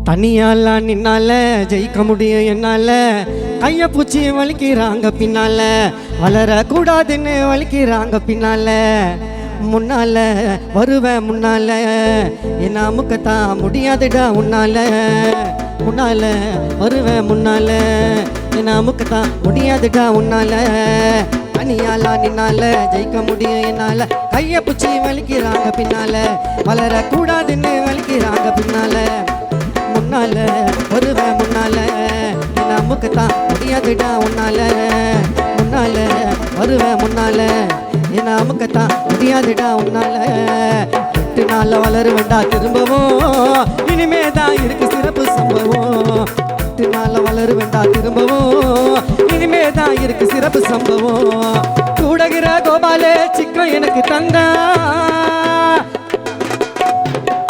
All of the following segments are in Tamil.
தனியால நின்னால ஜெயிக்க முடியும் என்னால கைய பூச்சி வலிக்கிறாங்க பின்னால வளரக்கூடாதுன்னு வலிக்கிறாங்க பின்னால முன்னால வருவேன் முன்னால என்ன அமுக்கத்தான் முடியாதுடா உன்னால முன்னால வருவேன் முன்னால என்ன அமுக்கத்தான் முடியாதுடா உன்னால தனியால நின்னால ஜெயிக்க முடியும் என்னால கைய பூச்சி வலிக்கிறாங்க பின்னால வளரக்கூடாதுன்னு வலிக்கிறாங்க பின்னால முன்னால வருவேன் முன்னால என்ன அமுக்கத்தான் முடியாதுடா உன்னால முன்னால வருவேன் முன்னால என்ன அமுக்கத்தான் முடியாதுடா உன்னால 8 நாள்ல வளருவேண்டா திரும்பவும் இனிமே தான் இருக்கு சிறப்பு சம்பவம் 8 நாள்ல வளருவேண்டா திரும்பவும் இனிமே தான் இருக்கு சிறப்பு சம்பவம் கூடகிற கோபாலே சிக்கம் எனக்கு தந்தா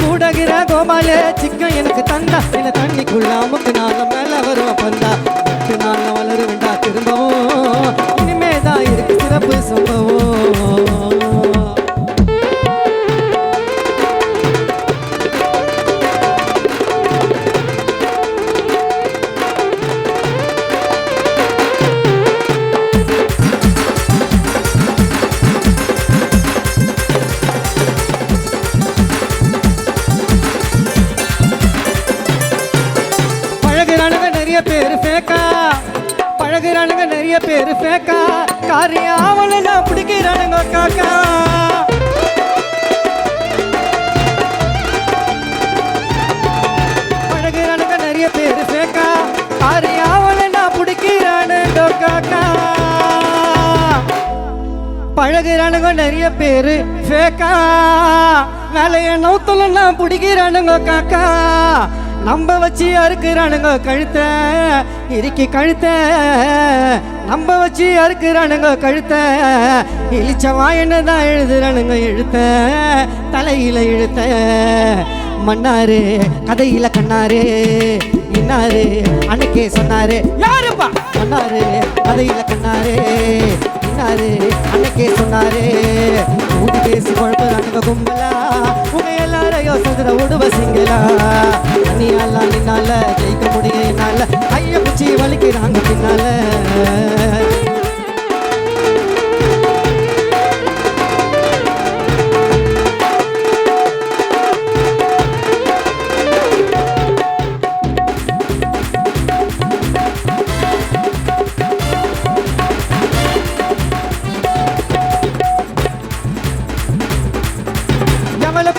கூடகிற கோபாலே சிக்கம் எனக்கு தந்தா இந்த தண்ணிக்குள்ள அமுக்கு நாங்க மேல வருவோம் பந்தா 8 நாள்ல வளருவேண்டா திரும்பவும் இனிமே தான் இருக்கு சிறப்பு சம்பவம் பேரு ஃபேக்கா பழகுறானுங்க நிறைய பேரு ஃபேக்கா காரியா அவனை நான் பிடிக்கிறானுங்க காக்கா பழகுறானுங்க நிறைய பேரு ஃபேக்கா காரியா அவனை நான் பிடிக்கிறானுங்க காக்கா பழகுறானுங்க நிறைய பேரு ஃபேக்கா வேலைய நௌத்துல நான் பிடிக்கிறானுங்க காக்கா நம்ப வச்சு அறுக்கிறானுங்க கழுத்த இறுக்கி கழுத்த நம்ப வச்சு அறுக்கிறானுங்க கழுத்த இழிச்சவா என்னதான் எழுதுறானுங்க எழுத்த தலையில இழுத்த மன்னாரு கதையில கண்ணாரு இன்னாரு அன்னைக்கே சொன்னாரு யாருப்பா மன்னாரு கதையில கண்ணாரு இன்னாரு அன்னைக்கே சொன்னாரு ஊதி பேசி குழப்பறானுங்க கும்பலா உங்க எல்லாரையும் சதுர உடுவ சிங்களா தனியால நின்னால ஜெயிக்க முடியும் என்னால ஐய பூச்சி வலிக்கிறாங்க பின்னால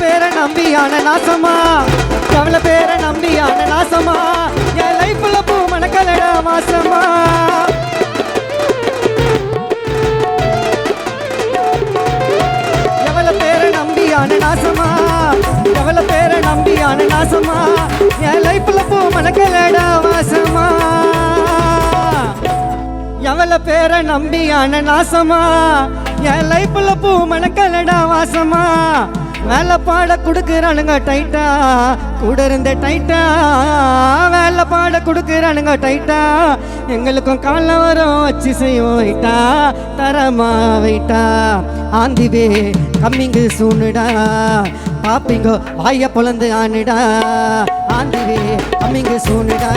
பேரை நம்பியான நாசமா எவ்வளவு பேரை நம்பியான நாசமா என் லைஃப்ல பூ மணக்கலடா மாசமா எவ்வளவு பேரை நம்பியான நாசமா எவ்வளவு பேரை நம்பியான நாசமா என் லைஃப்ல பூ மணக்கலடா மாசமா எவ்வளவு பேரை நம்பியான நாசமா என் லைஃப்ல பூ மணக்கலடா வாசமா வேலை பாட கொடுக்குறானுங்க டைட்டா கூட இருந்த டைட்டா வேலை பாட கொடுக்குறானுங்க டைட்டா எங்களுக்கும் கால வரும் வச்சு செய்வோம் வைட்டா தரமா வைட்டா ஆந்திவே கம்மிங்கு சூனுடா பாப்பிங்கோ வாய பொழந்து ஆனுடா ஆந்திவே கம்மிங்கு சூனுடா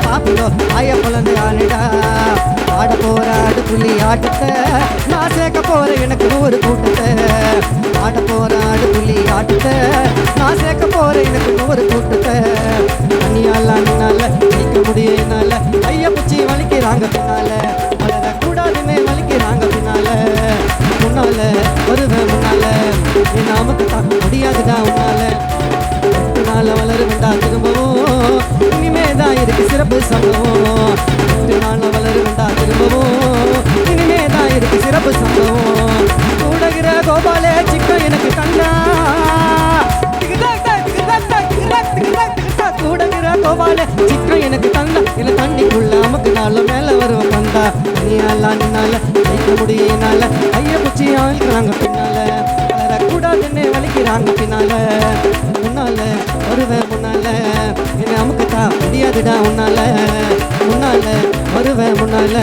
பாப்பிங்கோ வாய பொழந்து ஆனுடா ஆட போற ஆடு புள்ளி ஆட்டத்தை நான் சேர்க்க போற எனக்கு ஒரு கூட்டத்தை ஆட போற ஆடு புள்ளி ஆட்டத்தை நான் சேர்க்க போற எனக்கு ஒரு கூட்டத்தை தனியால நின்னால ஜெயிக்க முடியும் என்னால கைய பூச்சி வலிக்கிறாங்க பின்னால வளரக்கூடாதுன்னு வலிக்கிறாங்க பின்னால முன்னால வருவேன் முன்னால என் நமக்கு தான் முடியாதுடா உன்னால 8 நாள்ல வளருவேண்டா திரும்பவும் இனிமே தான் இருக்கு சிறப்பு சம்பவம் 8 நாள்ல வளருவேண்டா திரும்பவும் இனிமே தான் இருக்கு சிறப்பு சம்பவம் கூடகிற கோபாலே சிக்கம் எனக்கு தந்தா கூடகிற கோபாலே சிக்கம் எனக்கு தந்தா இல்ல தண்ணிக்குள்ள அமுக்கு நாள் மேல வருவோம் தந்தா தனியால நின்னால ஜெயிக்க முடியினால ஐய பூச்சி ஆழ்கிறாங்க பின்னால வளரக்கூடாதுன்னு வலிக்கிறாங்க பின்னால முன்னால வருவேன் முன்னால என்ன அமுக்கத்தான் முடியாதுடா உன்னால முன்னால வருவேன் முன்னால